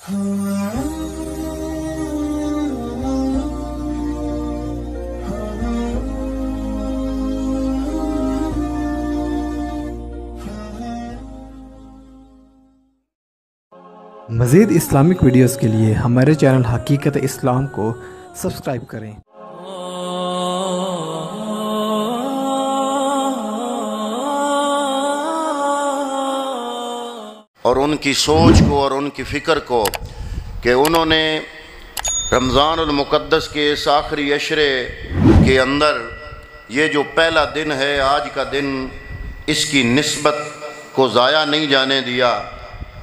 مزید Islamic videos کے لیے ہمارے چینل حقیقت اسلام کو سبسکرائب کریں۔ اور ان کی سوچ کو اور ان کی فکر کو کہ انہوں نے رمضان المقدس کے اس آخری عشرے کے اندر یہ جو پہلا دن ہے آج کا دن، اس کی نسبت کو ضائع نہیں جانے دیا،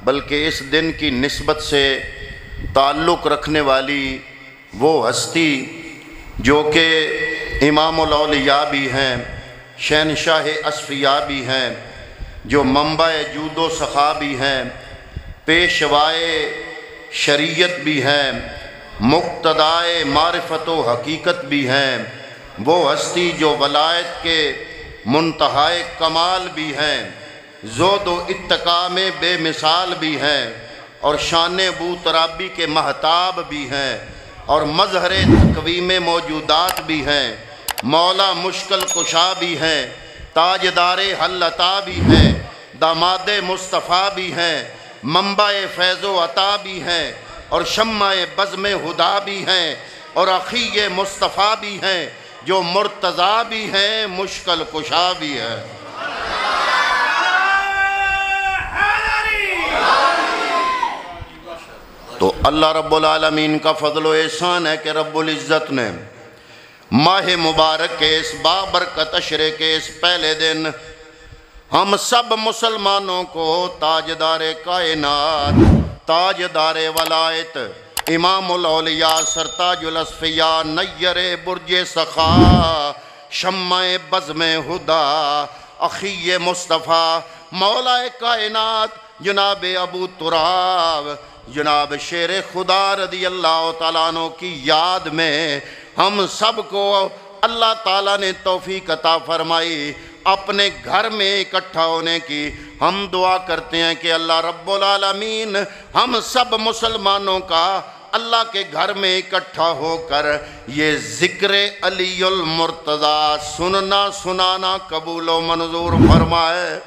بلکہ اس دن کی نسبت سے تعلق رکھنے والی وہ ہستی جو کہ امام الاولیاء بھی ہیں، شہنشاہ اصفیاء بھی ہیں، جو منبع جود و سخا بھی ہیں، پیشوائے شریعت بھی ہیں، مقتدائے معرفت و حقیقت بھی ہیں، وہ ہستی جو ولایت کے منتہائے کمال بھی ہیں، زہد و اتقاء میں بے مثال بھی ہیں، اور شان بو ترابی کے مہتاب بھی ہیں، اور مظہر تقویم موجودات بھی ہیں، مولا مشکل کشا بھی ہیں، تاجدار حل عطا بھی ہیں، داماد مصطفیٰ بھی ہیں، منبع فیض و عطا بھی ہیں، اور شمع بزم ہدا بھی ہیں، اور اخی مصطفیٰ بھی ہیں، جو مرتضیٰ بھی ہیں، مشکل کشا بھی ہیں۔ تو اللہ رب العالمین کا فضل و احسان ہے کہ رب العزت نے ماہ مبارک کے اس بابرکت عشرے کے اس پہلے دن ہم سب مسلمانوں کو تاجدار کائنات، تاجدار ولایت، امام الاولیاء، سرتاج الاصفیاء، نیر برج سخا، شمع بزم ہدا، اخی مصطفیٰ، مولا کائنات جناب ابو تراب، جناب شیر خدا رضی اللہ تعالیٰ عنہ کی یاد میں ہم سب کو اللہ تعالیٰ نے توفیق عطا فرمائی اپنے گھر میں اکٹھا ہونے کی۔ ہم دعا کرتے ہیں کہ اللہ رب العالمین ہم سب مسلمانوں کا اللہ کے گھر میں اکٹھا ہو کر یہ ذکر علی المرتضیٰ سننا سنانا قبول و منظور فرمائے۔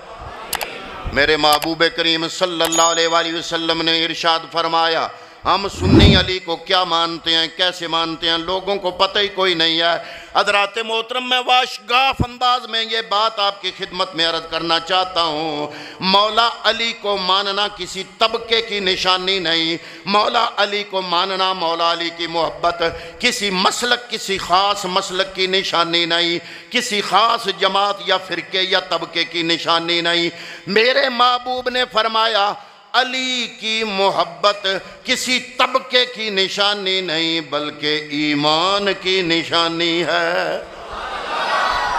میرے محبوب کریم صلی اللہ علیہ وآلہ وسلم نے ارشاد فرمایا، ہم سنی علی کو کیا مانتے ہیں، کیسے مانتے ہیں، لوگوں کو پتہ ہی کوئی نہیں ہے۔ حضرات محترم، میں واشگاف انداز میں یہ بات آپ کی خدمت میں عرض کرنا چاہتا ہوں، مولا علی کو ماننا کسی طبقے کی نشانی نہیں، مولا علی کو ماننا، مولا علی کی محبت کسی مسلک، کسی خاص مسلک کی نشانی نہیں، کسی خاص جماعت یا فرقے یا طبقے کی نشانی نہیں۔ میرے محبوب نے فرمایا علی کی محبت کسی طبقے کی نشانی نہیں بلکہ ایمان کی نشانی ہے۔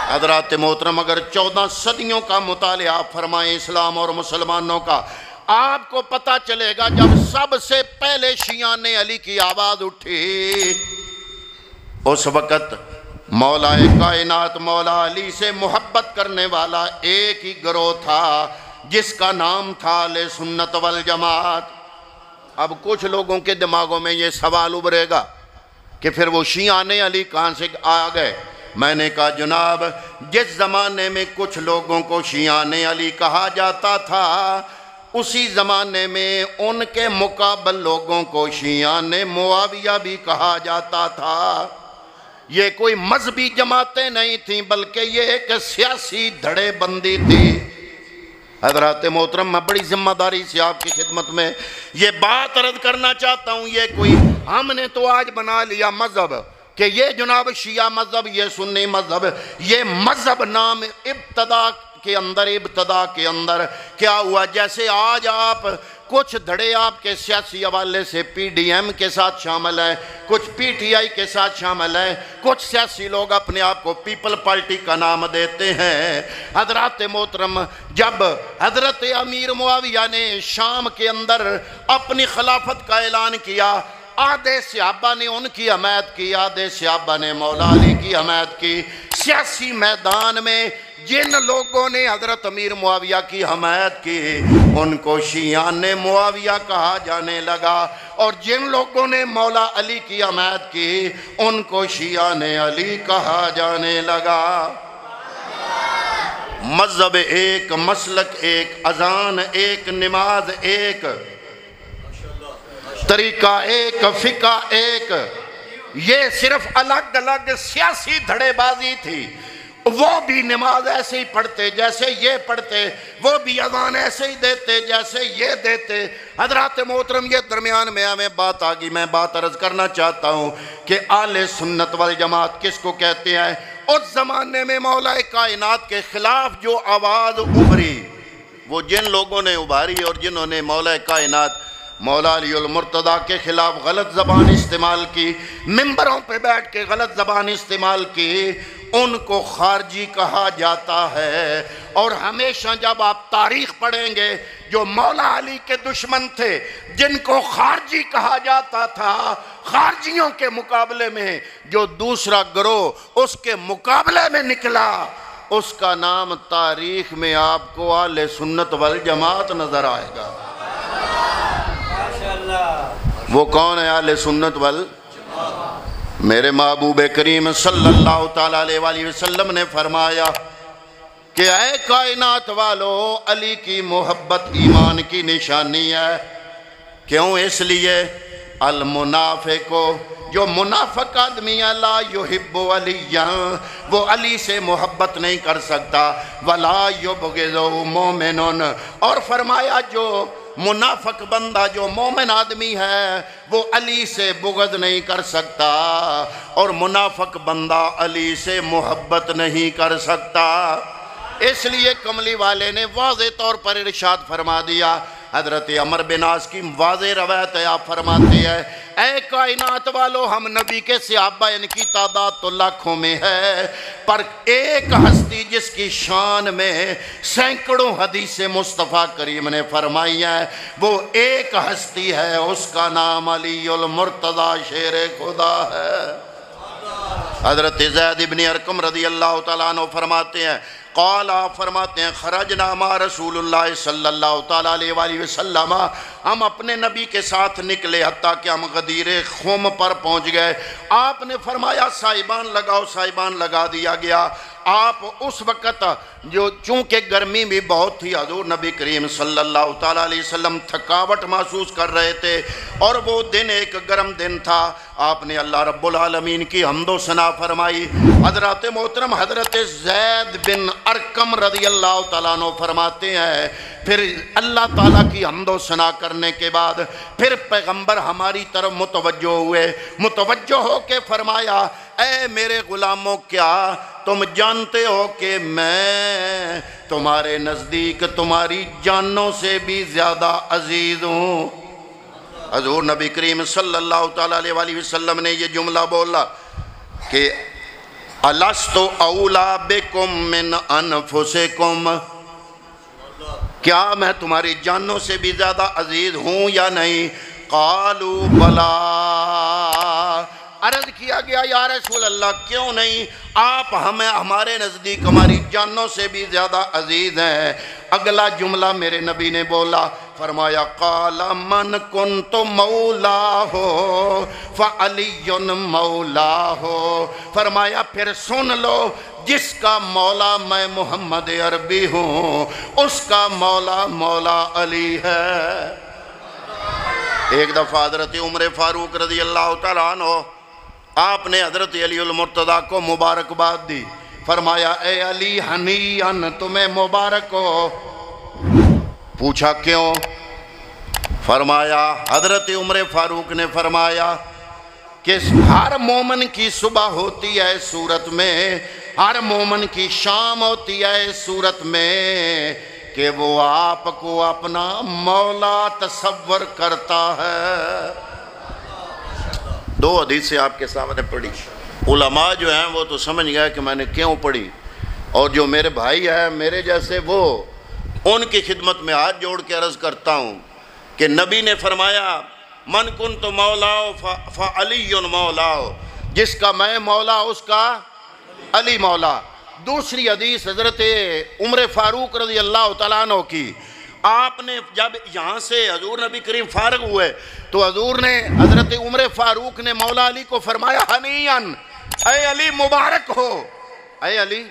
حضرات محترم، اگر 14 صدیوں کا مطالعہ فرمائیں اسلام اور مسلمانوں کا، آپ کو پتہ چلے گا جب سب سے پہلے شیعان علی کی آواز اٹھی، اس وقت مولا کائنات مولا علی سے محبت کرنے والا ایک ہی گروہ تھا جس کا نام تھا اہل سنت والجماعت۔ اب کچھ لوگوں کے دماغوں میں یہ سوال ابھرے گا کہ پھر وہ شیعان علی کہاں سے آ گئے؟ میں نے کہا جناب، جس زمانے میں کچھ لوگوں کو شیعان علی کہا جاتا تھا، اسی زمانے میں ان کے مقابل لوگوں کو شیعان معاویہ بھی کہا جاتا تھا۔ یہ کوئی مذہبی جماعتیں نہیں تھیں بلکہ یہ ایک سیاسی دھڑے بندی تھی۔ حضرات محترم، میں بڑی ذمہ داری سے آپ کی خدمت میں یہ بات عرض کرنا چاہتا ہوں، یہ کوئی ہم نے تو آج بنا لیا مذہب کہ یہ جناب شیعہ مذہب، یہ سنی مذہب، یہ مذہب نام ابتدا کے اندر کیا ہوا؟ جیسے آج آپ کچھ دھڑے آپ کے سیاسی حوالے سے پی ڈی ایم کے ساتھ شامل ہیں، کچھ پی ٹی آئی کے ساتھ شامل ہیں، کچھ سیاسی لوگ اپنے آپ کو پیپل پارٹی کا نام دیتے ہیں۔ حضرات محترم، جب حضرت امیر معاویہ نے شام کے اندر اپنی خلافت کا اعلان کیا، آدھے صحابہ نے ان کی حمایت کی، آدھے صحابہ نے مولا علی کی حمایت کی۔ سیاسی میدان میں جن لوگوں نے حضرت امیر معاویہ کی حمایت کی ان کو شیعان معاویہ کہا جانے لگا، اور جن لوگوں نے مولا علی کی حمایت کی ان کو شیعان علی کہا جانے لگا۔ مذہب ایک، مسلک ایک، اذان ایک، نماز ایک، طریقہ ایک، فقہ ایک، یہ صرف الگ الگ سیاسی دھڑے بازی تھی۔ وہ بھی نماز ایسے ہی پڑھتے جیسے یہ پڑھتے، وہ بھی اذان ایسے ہی دیتے جیسے یہ دیتے۔ حضرات محترم، یہ درمیان میں ہمیں بات آگئی، میں بات عرض کرنا چاہتا ہوں کہ اہل سنت والجماعت کس کو کہتے ہیں؟ اس زمانے میں مولا کائنات کے خلاف جو آواز ابھری، وہ جن لوگوں نے ابھاری اور جنہوں نے مولا کائنات مولا علی المرتضیٰ کے خلاف غلط زبان استعمال کی، ممبروں پہ بیٹھ کے غلط زبان استعمال کی، ان کو خارجی کہا جاتا ہے۔ اور ہمیشہ جب آپ تاریخ پڑھیں گے، جو مولا علی کے دشمن تھے جن کو خارجی کہا جاتا تھا، خارجیوں کے مقابلے میں جو دوسرا گروہ اس کے مقابلے میں نکلا، اس کا نام تاریخ میں آپ کو اہل سنت والجماعت نظر آئے گا۔ وہ کون ہے اہل سنت والجماعت؟ میرے محبوب کریم صلی اللہ تعالیٰ علیہ وسلم نے فرمایا کہ اے کائنات والو، علی کی محبت ایمان کی نشانی ہے۔ کیوں؟ اس لیے المنافق کو، جو منافق آدمی ہے، لا یحب علیہ، وہ علی سے محبت نہیں کر سکتا، ولا یبغض مومن، اور فرمایا جو منافق بندہ، جو مومن آدمی ہے، وہ علی سے بغض نہیں کر سکتا، اور منافق بندہ علی سے محبت نہیں کر سکتا۔ اس لیے کملی والے نے واضح طور پر ارشاد فرما دیا، حضرت عمر بن عاص کی واضح روایت ہے، آپ فرماتے ہیں اے کائنات والو، ہم نبی کے صحابہ ان کی تعداد تو لاکھوں میں ہے، پر ایک ہستی جس کی شان میں سینکڑوں حدیث مصطفیٰ کریم نے فرمائی ہے، وہ ایک ہستی ہے، اس کا نام علی المرتضیٰ شیر خدا ہے۔ حضرت زید بن ارقم رضی اللہ تعالیٰ عنہ فرماتے ہیں، قال، فرماتے ہیں، خرجنا مع رسول اللہ صلی اللہ تعالیٰ علیہ وسلم، ہم اپنے نبی کے ساتھ نکلے حتیٰ کہ ہم غدیر خم پر پہنچ گئے۔ آپ نے فرمایا صاحبان لگاؤ، صاحبان لگا دیا گیا۔ آپ اس وقت جو چونکہ گرمی بھی بہت تھی، حضور نبی کریم صلی اللہ تعالیٰ علیہ وسلم تھکاوٹ محسوس کر رہے تھے، اور وہ دن ایک گرم دن تھا۔ آپ نے اللہ رب العالمین کی حمد و ثنا فرمائی۔ حضرات محترم، حضرت زید بن ارقم رضی اللہ تعالیٰ عنہ فرماتے ہیں، پھر اللہ تعالیٰ کی حمد و ثنا کرنے کے بعد پھر پیغمبر ہماری طرف متوجہ ہوئے، متوجہ ہو کے فرمایا، اے میرے غلاموں، کیا تم جانتے ہو کہ میں تمہارے نزدیک تمہاری جانوں سے بھی زیادہ عزیز ہوں؟ حضور نبی کریم صلی اللہ تعالیٰ علیہ وسلم نے یہ جملہ بولا کہ الست اولا بکم من انفسکم، کیا میں تمہاری جانوں سے بھی زیادہ عزیز ہوں یا نہیں؟ قالوا بلا، عرض کیا گیا یا رسول اللہ کیوں نہیں، آپ ہمارے نزدیک ہماری جانوں سے بھی زیادہ عزیز ہیں۔ اگلا جملہ میرے نبی نے بولا، فرمایا قال من کنت مولاہ فعلی مولاہ، فرمایا پھر سن لو، جس کا مولا میں محمد عربی ہوں، اس کا مولا مولا علی ہے۔ ایک دفعہ حضرت عمر فاروق رضی اللہ تعالیٰ عنہ، آپ نے حضرت علی المرتضیٰ کو مبارکباد دی، فرمایا اے علی ہنیئن، تمہیں مبارک ہو۔ پوچھا کیوں؟ فرمایا، حضرت عمر فاروق نے فرمایا کہ ہر مومن کی صبح ہوتی ہے صورت میں، ہر مومن کی شام ہوتی ہے صورت میں کہ وہ آپ کو اپنا مولا تصور کرتا ہے۔ دو حدیثیں آپ کے سامنے پڑھی، علماء جو ہیں وہ تو سمجھ گئے کہ میں نے کیوں پڑھی، اور جو میرے بھائی ہیں میرے جیسے، وہ ان کی خدمت میں ہاتھ جوڑ کے عرض کرتا ہوں کہ نبی نے فرمایا من کنت مولاہ فعلی مولاہ، جس کا میں مولا اس کا علی مولا۔ دوسری حدیث حضرت عمر فاروق رضی اللہ تعالیٰ عنہ کی، آپ نے جب یہاں سے حضور نبی کریم فارغ ہوئے تو حضور نے حضرت عمر فاروق نے مولا علی کو فرمایا ہنیئن، اے علی مبارک ہو، اے علی۔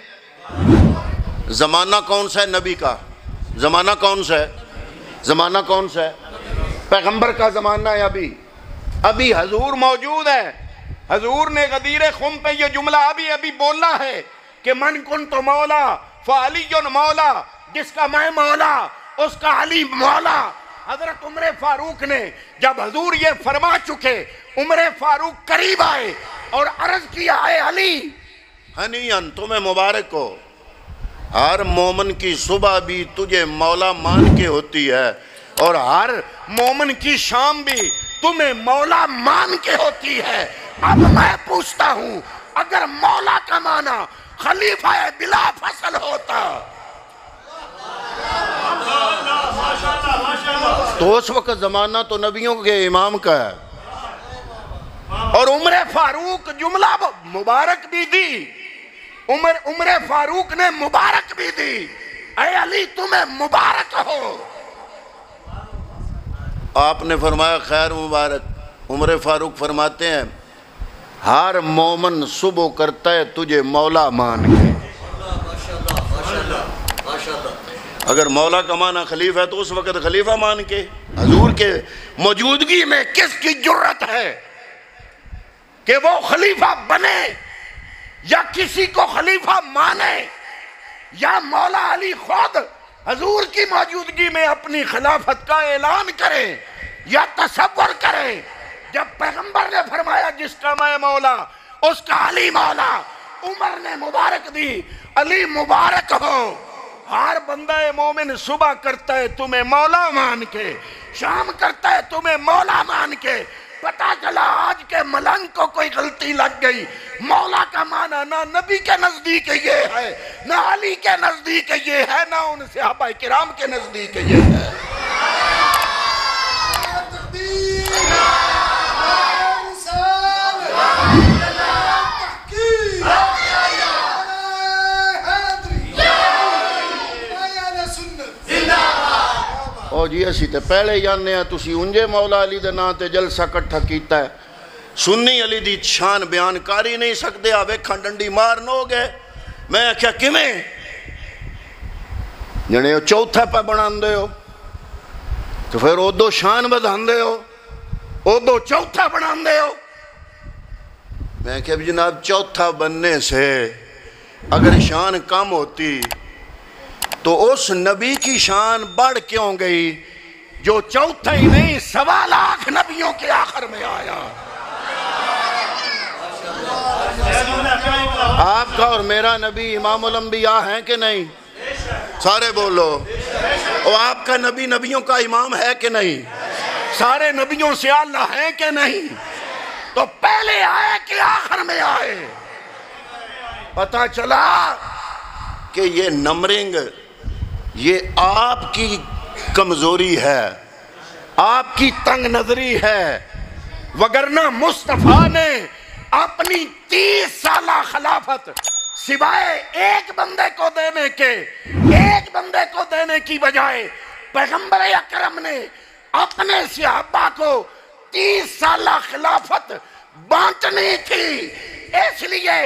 زمانہ کون سا ہے نبی کا؟ زمانہ کون سا ہے؟ زمانہ کون سا ہے؟ پیغمبر کا زمانہ ہے۔ ابھی حضور موجود ہے۔ حضور نے غدیر خم پہ یہ جملہ ابھی بولا ہے کہ من کنت مولا فعلی مولا، جس کا میں مولا اس کا علی مولا۔ حضرت عمر فاروق نے جب حضور یہ فرما چکے، عمر فاروق قریب آئے اور عرض کیا، اے علی ہنیئن، تمہیں مبارک ہو، ہر مومن کی صبح بھی تجھے مولا مان کے ہوتی ہے اور ہر مومن کی شام بھی تمہیں مولا مان کے ہوتی ہے۔ اب میں پوچھتا ہوں، اگر مولا کا معنی خلیفہ بلا فصل ہوتا تو اس وقت زمانہ تو نبیوں کے امام کا ہے، اور عمر فاروق جملہ مبارک بھی دی، عمر فاروق نے مبارک بھی دی، اے علی تمہیں مبارک ہو۔ آپ نے فرمایا خیر مبارک۔ عمر فاروق فرماتے ہیں ہر مومن صبح کرتا ہے تجھے مولا مان کے۔ اگر مولا کا معنی خلیفہ ہے تو اس وقت خلیفہ مان کے۔ حضور کے موجودگی میں کس کی جرت ہے کہ وہ خلیفہ بنے یا کسی کو خلیفہ مانے، یا مولا علی خود حضور کی موجودگی میں اپنی خلافت کا اعلان کرے یا تصور کرے؟ جب پیغمبر نے فرمایا جس کا میں مولا اس کا علی مولا، عمر نے مبارک دی، علی مبارک ہو۔ ہر بندہ مومن صبح کرتا ہے تمہیں مولا مان کے، شام کرتا ہے تمہیں مولا مان کے۔ پتا چلا آج کے ملنگ کو کوئی غلطی لگ گئی، مولا کا معنی نہ نبی کے نزدیک یہ ہے، نہ علی کے نزدیک یہ ہے، نہ ان صحابہ کرام کے نزدیک یہ ہے۔ او جی اسی تے پہلے جاننے ہیں تسی انجے مولا علی دے نا تے جلسہ کٹھا کیتا ہے، سنی علی دی شان بیان کاری نہیں سکتے، آوے کھنڈنڈی مارن ہو گئے۔ میں کیا کمیں جنہیں چوتھا پہ بنان دے ہو تو پھر او دو شان بدھان دے ہو، او دو چوتھا بنان دے ہو۔ میں کہا جناب چوتھا بننے سے اگر شان کم ہوتی تو اس نبی کی شان بڑھ کیوں گئی جو چوتھا ہی نہیں 1.25 لاکھ نبیوں کے آخر میں آیا؟ آپ کا اور میرا نبی امام الانبیاء ہیں کہ نہیں؟ سارے بولو۔ اور آپ کا نبی نبیوں کا امام ہے کہ نہیں؟ سارے نبیوں سے اعلیٰ ہیں کہ نہیں؟ تو پہلے آئے کہ آخر میں آئے؟ پتہ چلا کہ یہ نمبرنگ یہ آپ کی کمزوری ہے، آپ کی تنگ نظری ہے، وگرنہ مصطفیٰ نے اپنی 30 سالہ خلافت سوائے ایک بندے کو دینے کی بجائے پیغمبر اکرم نے اپنے صحابہ کو 30 سالہ خلافت بانٹنی تھی۔ اس لیے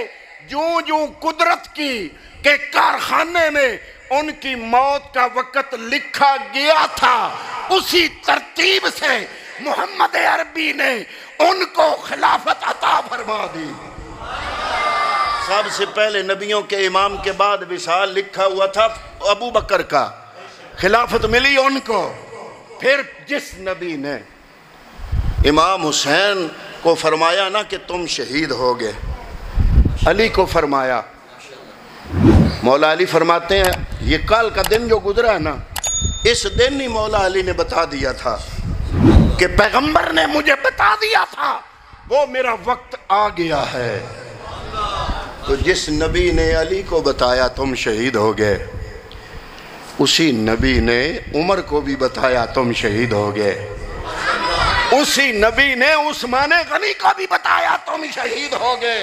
جو قدرت کی کہ کارخانے میں ان کی موت کا وقت لکھا گیا تھا، اسی ترتیب سے محمد عربی نے ان کو خلافت عطا فرما دی۔ سب سے پہلے نبیوں کے امام کے بعد وصال لکھا ہوا تھا ابو بکر کا، خلافت ملی ان کو۔ پھر جس نبی نے امام حسین کو فرمایا نا کہ تم شہید ہوگے، علی کو فرمایا، مولا علی فرماتے ہیں یہ کل کا دن جو گزرا ہے نا، اس دن ہی مولا علی نے بتا دیا تھا کہ پیغمبر نے مجھے بتا دیا تھا وہ میرا وقت آ گیا ہے۔ تو جس نبی نے علی کو بتایا تم شہید ہوگے، اسی نبی نے عمر کو بھی بتایا تم شہید ہوگے، اسی نبی نے عثمان غنی کو بھی بتایا تم شہید ہوگے۔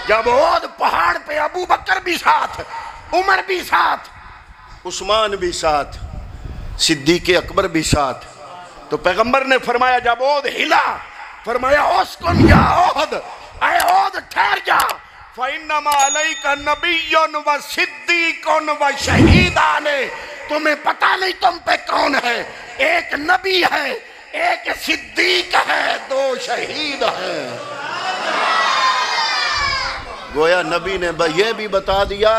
جب احد پہاڑ پہ ابو بکر بھی ساتھ، عمر بھی ساتھ، عثمان بھی ساتھ، صدیق اکبر بھی ساتھ، تو پیغمبر نے فرمایا جب احد ہلا، فرمایا اسکن یا احد، اے احد ٹھہر جا، فَإِنَّمَا عَلَيْكَ نَبِيٌّ وَصِدِّيقٌ وَشَهِيدَانِ، تمہیں پتہ نہیں تم پہ کون ہے، ایک نبی ہے، ایک صدیق ہے، 2 شہید ہیں۔ گویا نبی نے یہ بھی بتا دیا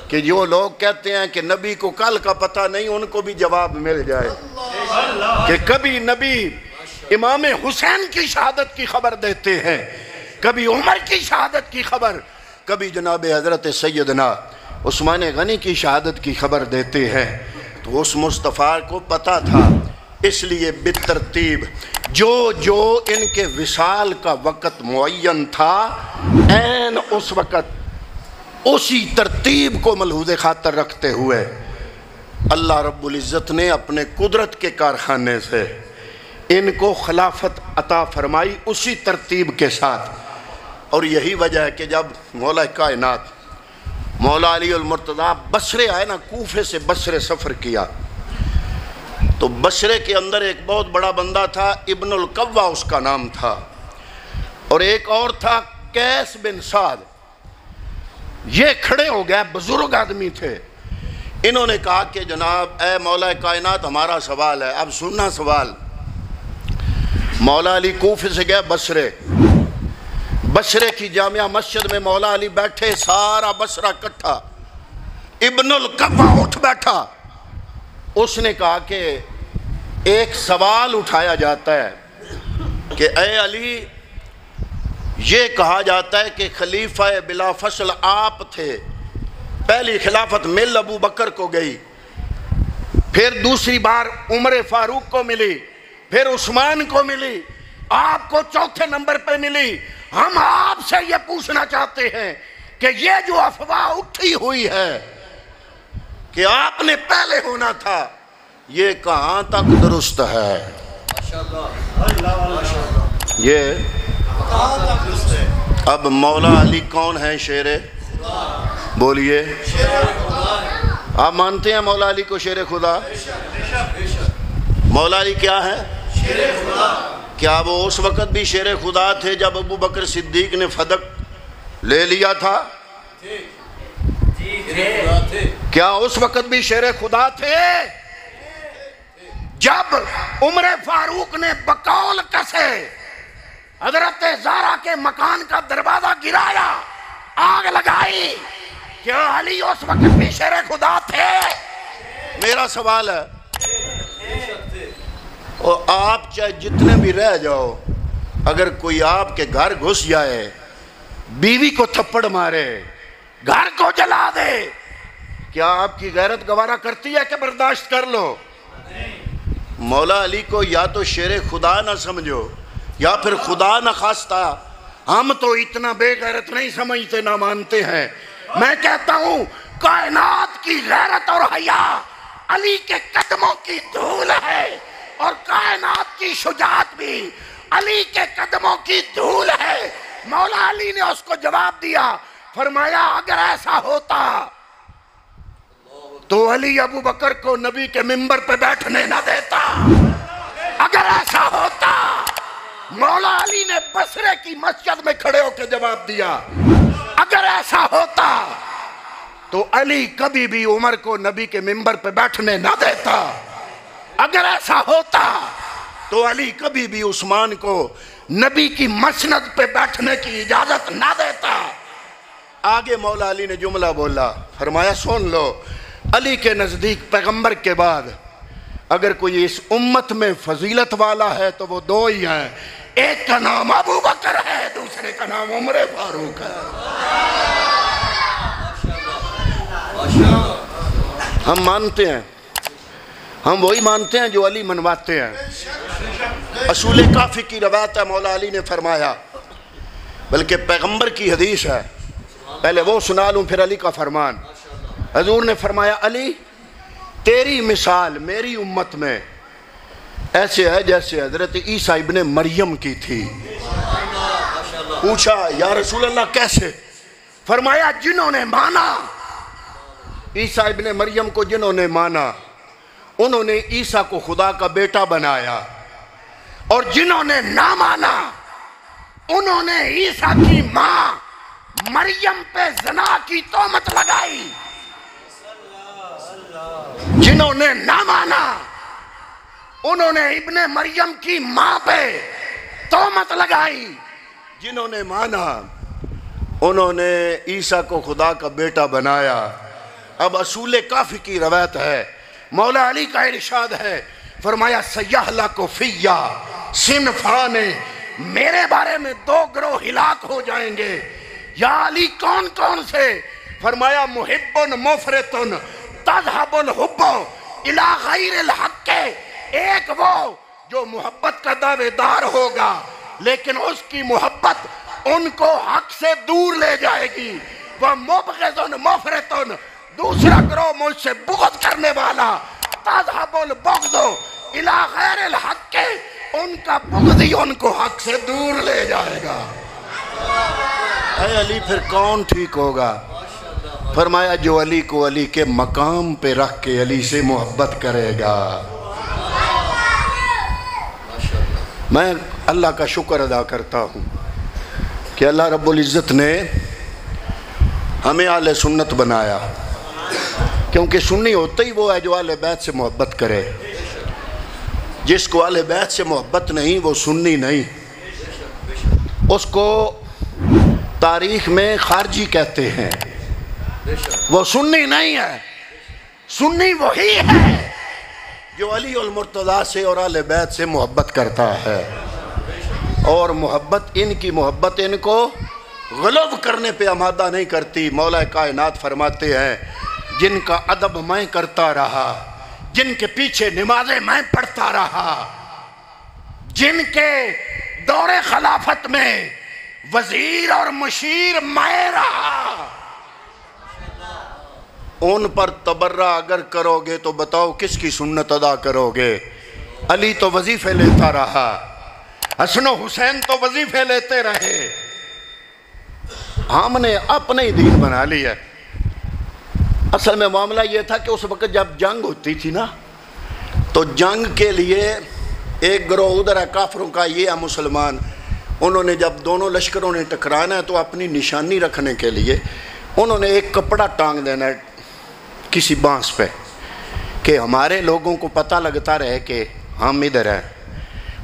کہ جو لوگ کہتے ہیں کہ نبی کو کل کا پتہ نہیں، ان کو بھی جواب مل جائے کہ کبھی نبی امام حسین کی شہادت کی خبر دیتے ہیں، کبھی عمر کی شہادت کی خبر، کبھی جناب حضرت سیدنا عثمان غنی کی شہادت کی خبر دیتے ہیں۔ تو اس مصطفیٰ کو پتہ تھا، اس لیے بالترتیب جو ان کے وصال کا وقت معین تھا، عین اس وقت اسی ترتیب کو ملحوظ خاطر رکھتے ہوئے اللہ رب العزت نے اپنے قدرت کے کارخانے سے ان کو خلافت عطا فرمائی اسی ترتیب کے ساتھ۔ اور یہی وجہ ہے کہ جب مولا کائنات مولا علی المرتضیٰ بصرے آئے نا، کوفے سے بصرے سفر کیا، تو بصرے کے اندر ایک بہت بڑا بندہ تھا، ابن القوا اس کا نام تھا، اور ایک اور تھا قیس بن سعد۔ یہ کھڑے ہو گئے، بزرگ آدمی تھے، انہوں نے کہا کہ جناب اے مولا کائنات ہمارا سوال ہے، اب سننا سوال۔ مولا علی کوفے سے گئے بصرے، بصرے کی جامعہ مسجد میں مولا علی بیٹھے، سارا بصرہ کٹھا، ابن القوا اٹھ بیٹھا، اس نے کہا کہ ایک سوال اٹھایا جاتا ہے کہ اے علی، یہ کہا جاتا ہے کہ خلیفہ بلا فصل آپ تھے، پہلی خلافت مل ابو بکر کو گئی، پھر دوسری بار عمر فاروق کو ملی، پھر عثمان کو ملی، آپ کو چوتھے نمبر پہ ملی۔ ہم آپ سے یہ پوچھنا چاہتے ہیں کہ یہ جو افواہ اٹھی ہوئی ہے کہ آپ نے پہلے ہونا تھا، یہ کہاں تک درست ہے؟ یہ اب مولا علی کون ہے؟ شیر بولیے، آپ مانتے ہیں مولا علی کو شیر خدا؟ مولا علی کیا ہے؟ شیر خدا۔ کیا وہ اس وقت بھی شیر خدا تھے جب ابو بکر صدیق نے فدق لے لیا تھا؟ کیا اس وقت بھی شیر خدا تھے؟ جب عمر فاروق نے بقول کسے حضرت زہرا کے مکان کا دروازہ گرایا، آگ لگائی، کیا علی اس وقت بھی شیر خدا تھے؟ میرا سوال ہے، اور آپ چاہے جتنے بھی رہ جاؤ، اگر کوئی آپ کے گھر گھس جائے، بیوی کو تھپڑ مارے، گھر کو جلا دے، کیا آپ کی غیرت گوارا کرتی ہے کہ برداشت کر لو؟ مولا علی کو یا تو شیر خدا نہ سمجھو یا پھر خدا نہ خواستہ، ہم تو اتنا بے غیرت نہیں سمجھتے، نہ مانتے ہیں۔ میں کہتا ہوں کائنات کی غیرت اور حیا علی کے قدموں کی دھول ہے، اور کائنات کی شجاعت بھی علی کے قدموں کی دھول ہے۔ مولا علی نے اس کو جواب دیا، فرمایا اگر ایسا ہوتا تو علی ابو بکر کو نبی کے منبر پہ بیٹھنے نہ دیتا۔ اگر ایسا ہوتا، مولا علی نے بصرے کی مسجد میں کھڑے ہو کے جواب دیا، اگر ایسا ہوتا تو علی کبھی بھی عمر کو نبی کے منبر پہ بیٹھنے نہ دیتا۔ اگر ایسا ہوتا تو علی کبھی بھی عثمان کو نبی کی مسند پہ بیٹھنے کی اجازت نہ دیتا۔ آگے مولا علی نے جملہ بولا، فرمایا سن لو، علی کے نزدیک پیغمبر کے بعد اگر کوئی اس امت میں فضیلت والا ہے تو وہ 2 ہی ہیں، ایک کا نام ابو بکر ہے، دوسرے کا نام عمر فاروق ہے۔ ہم مانتے ہیں، ہم وہی مانتے ہیں جو علی منواتے ہیں۔ اصول کافی کی روایت ہے، مولا علی نے فرمایا، بلکہ پیغمبر کی حدیث ہے، پہلے وہ سنا لوں پھر علی کا فرمان۔ حضور نے فرمایا علی تیری مثال میری امت میں ایسے ہے جیسے حضرت عیسیٰ ابن مریم کی تھی۔ پوچھا یا رسول اللہ کیسے؟ فرمایا جنہوں نے مانا عیسیٰ ابن مریم کو، جنہوں نے مانا انہوں نے عیسیٰ کو خدا کا بیٹا بنایا، اور جنہوں نے نہ مانا انہوں نے عیسیٰ کی ماں مریم پہ زنا کی تہمت لگائی۔ جنہوں نے نہ مانا انہوں نے ابن مریم کی ماں پہ تہمت لگائی، جنہوں نے مانا انہوں نے عیسیٰ کو خدا کا بیٹا بنایا۔ اب اصول کافی کی روایت ہے، مولا علی کا ارشاد ہے، فرمایا سیہلک فیہ صنفان، میرے بارے میں دو گروہ ہلاک ہو جائیں گے۔ یا علی کون کون سے؟ فرمایا محب مفرط تذہب الحب الی غیر الحق، ایک وہ جو محبت کا دعوے دار ہوگا لیکن اس کی محبت ان کو حق سے دور لے جائے گی۔ وہ مبغض مفرط، دوسرا گروہ مجھ سے بغض کرنے والا، تذہب البغض الی غیر الحق، ان کا بغض ہی ان کو حق سے دور لے جائے گا۔ اے علی پھر کون ٹھیک ہوگا؟ فرمایا جو علی کو علی کے مقام پہ رکھ کے علی سے محبت کرے گا۔ میں اللہ کا شکر ادا کرتا ہوں کہ اللہ رب العزت نے ہمیں اہل سنت بنایا، کیونکہ سنی ہوتا ہی وہ ہے جو اہل بیت سے محبت کرے۔ جس کو اہل بیت سے محبت نہیں وہ سنی نہیں، اس کو تاریخ میں خارجی کہتے ہیں، وہ سنی نہیں ہے۔ سنی وہی ہے جو علی المرتضیٰ سے اور اہل بیت سے محبت کرتا ہے، اور محبت ان کی محبت ان کو غلب کرنے پہ آمادہ نہیں کرتی۔ مولا کائنات فرماتے ہیں جن کا ادب میں کرتا رہا، جن کے پیچھے نمازیں میں پڑھتا رہا، جن کے دور خلافت میں وزیر اور مشیر میں رہا، ان پر تبرہ اگر کرو گے تو بتاؤ کس کی سنت ادا کرو گے؟ علی تو وظیفے لیتا رہا، حسن و حسین تو وظیفے لیتے رہے، ہم نے اپنے ہی دین بنا لیا۔ اصل میں معاملہ یہ تھا کہ اس وقت جب جنگ ہوتی تھی نا، تو جنگ کے لیے ایک گروہ ادھر ہے کافروں کا، یہ ہے مسلمان، انہوں نے جب دونوں لشکروں نے ٹکرانا ہے تو اپنی نشانی رکھنے کے لیے انہوں نے ایک کپڑا ٹانگ دینا ہے کسی بانس پہ، کہ ہمارے لوگوں کو پتہ لگتا رہے کہ ہم ادھر ہیں،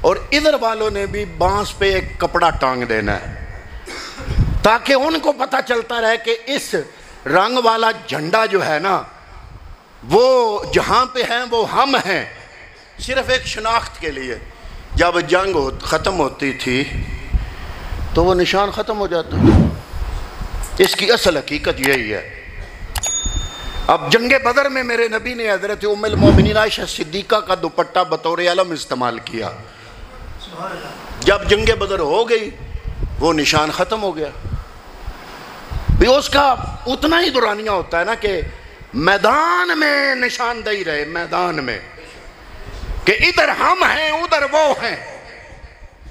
اور ادھر والوں نے بھی بانس پہ ایک کپڑا ٹانگ دینا ہے تاکہ ان کو پتہ چلتا رہے کہ اس رنگ والا جھنڈا جو ہے نا وہ جہاں پہ ہیں وہ ہم ہیں، صرف ایک شناخت کے لیے۔ جب جنگ ختم ہوتی تھی تو وہ نشان ختم ہو جاتا۔ اس کی اصل حقیقت یہی ہے۔ اب جنگ بدر میں میرے نبی نے حضرت ام المومنین عائشہ صدیقہ کا دوپٹہ بطور علم استعمال کیا۔ جب جنگ بدر ہو گئی وہ نشان ختم ہو گیا۔ بھی اس کا اتنا ہی دورانیہ ہوتا ہے نا کہ میدان میں نشاندہی رہے، میدان میں کہ ادھر ہم ہیں ادھر وہ ہیں۔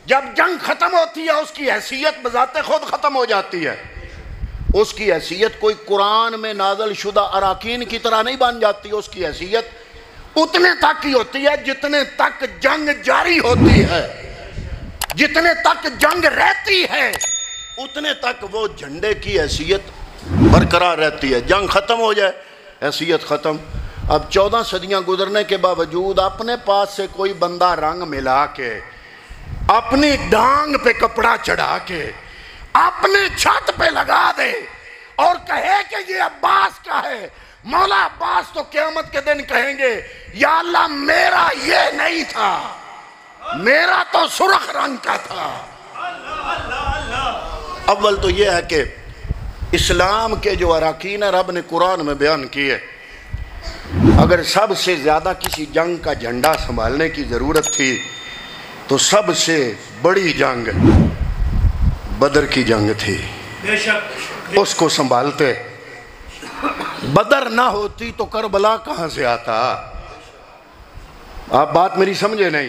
جب جنگ ختم ہوتی ہے اس کی حیثیت بذات خود ختم ہو جاتی ہے، اس کی حیثیت کوئی قرآن میں نازل شدہ اراکین کی طرح نہیں بن جاتی، اس کی حیثیت اتنے تک ہی ہوتی ہے جتنے تک جنگ جاری ہوتی ہے، جتنے تک جنگ رہتی ہے اتنے تک وہ جھنڈے کی حیثیت برقرار رہتی ہے۔ جنگ ختم ہو جائے حیثیت ختم۔ اب 14 صدیاں گزرنے کے باوجود اپنے پاس سے کوئی بندہ رنگ ملا کے، اپنی ڈانگ پہ کپڑا چڑھا کے، اپنے چھت پہ لگا دے اور کہے کہ یہ عباس کا ہے، مولا عباس تو قیامت کے دن کہیں گے یا اللہ میرا یہ نہیں تھا، میرا تو سرخ رنگ کا تھا۔ اول تو یہ ہے کہ اسلام کے جو اراکین رب نے قرآن میں بیان کیے، اگر سب سے زیادہ کسی جنگ کا جھنڈا سنبھالنے کی ضرورت تھی تو سب سے بڑی جنگ بدر کی جنگ تھی، اس کو سنبھالتے۔ بدر نہ ہوتی تو کربلا کہاں سے آتا؟ آپ بات میری سمجھے نہیں؟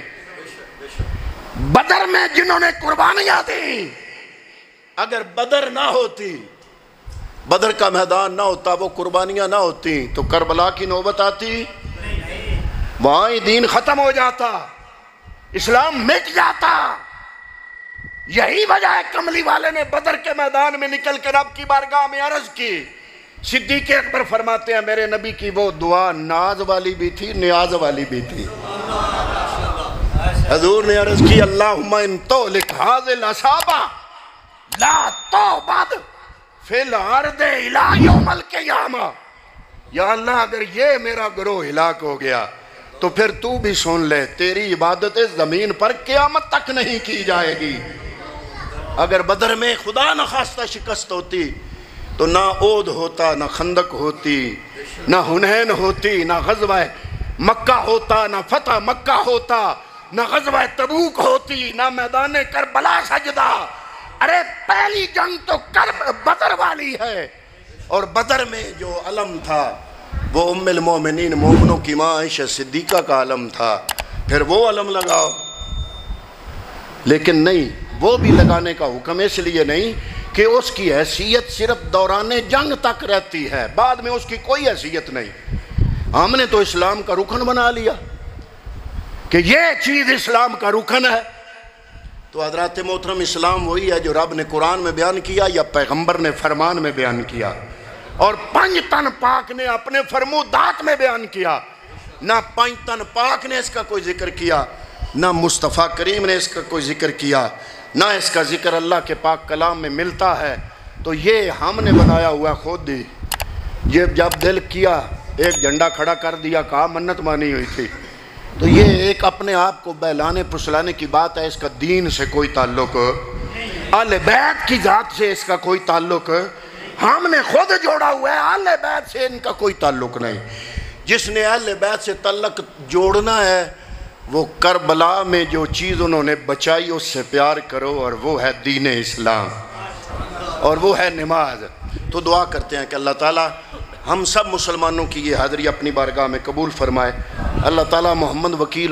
بدر میں جنہوں نے قربانیاں دیں اگر بدر نہ ہوتی، بدر کا میدان نہ ہوتا، وہ قربانیاں نہ ہوتی تو کربلا کی نوبت آتی، وہاں ہی دین ختم ہو جاتا، اسلام مٹ جاتا۔ یہی وجہ ہے کملی والے نے بدر کے میدان میں نکل کر رب کی بارگاہ میں عرض کی۔ صدیق اکبر فرماتے ہیں میرے نبی کی وہ دعا ناز والی بھی تھی، نیاز والی بھی تھی۔ حضور نے عرض کی اللہم ان تولک حاضل اصابہ لا توبد فی الارض الى یوم القیامہ۔ یا اللہ اگر یہ میرا گروہ ہلاک ہو گیا تو پھر تو بھی سن لے، تیری عبادت زمین پر قیامت تک نہیں کی جائے گی۔ اگر بدر میں خدا نخواستہ شکست ہوتی تو نہ عود ہوتا، نہ خندق ہوتی، نہ حنین ہوتی، نہ غزوہ مکہ ہوتا، نہ فتح مکہ ہوتا، نہ غزوہ تبوک ہوتی، نہ میدان کربلا سجدہ۔ ارے پہلی جنگ تو بدر والی ہے، اور بدر میں جو علم تھا وہ ام المومنین مومنوں کی ماں عائشہ صدیقہ کا علم تھا، پھر وہ علم لگاؤ۔ لیکن نہیں، وہ بھی لگانے کا حکم اس لیے نہیں کہ اس کی حیثیت صرف دوران جنگ تک رہتی ہے، بعد میں اس کی کوئی حیثیت نہیں۔ ہم نے تو اسلام کا رکن بنا لیا کہ یہ چیز اسلام کا رکن ہے، تو حضرات محترم اسلام وہی ہے جو رب نے قرآن میں بیان کیا یا پیغمبر نے فرمان میں بیان کیا، اور پنج تن پاک نے اپنے فرمودات میں بیان کیا۔ نہ پنج تن پاک نے اس کا کوئی ذکر کیا، نہ مصطفیٰ کریم نے اس کا کوئی ذکر کیا، نہ اس کا ذکر اللہ کے پاک کلام میں ملتا ہے۔ تو یہ ہم نے بنایا ہوا خود ہی، یہ جب دل کیا ایک جھنڈا کھڑا کر دیا، کہا منت مانی ہوئی تھی، تو یہ ایک اپنے آپ کو بہلانے پھسلانے کی بات ہے، اس کا دین سے کوئی تعلق، اہل بیت کی ذات سے اس کا کوئی تعلق، ہم نے خود جوڑا ہوا ہے، اہل بیت سے ان کا کوئی تعلق نہیں۔ جس نے اہل بیت سے تعلق جوڑنا ہے وہ کربلا میں جو چیز انہوں نے بچائی اس سے پیار کرو، اور وہ ہے دین اسلام، اور وہ ہے نماز۔ تو دعا کرتے ہیں کہ اللہ تعالیٰ ہم سب مسلمانوں کی یہ حاضری اپنی بارگاہ میں قبول فرمائے۔ اللہ تعالیٰ محمد وکیل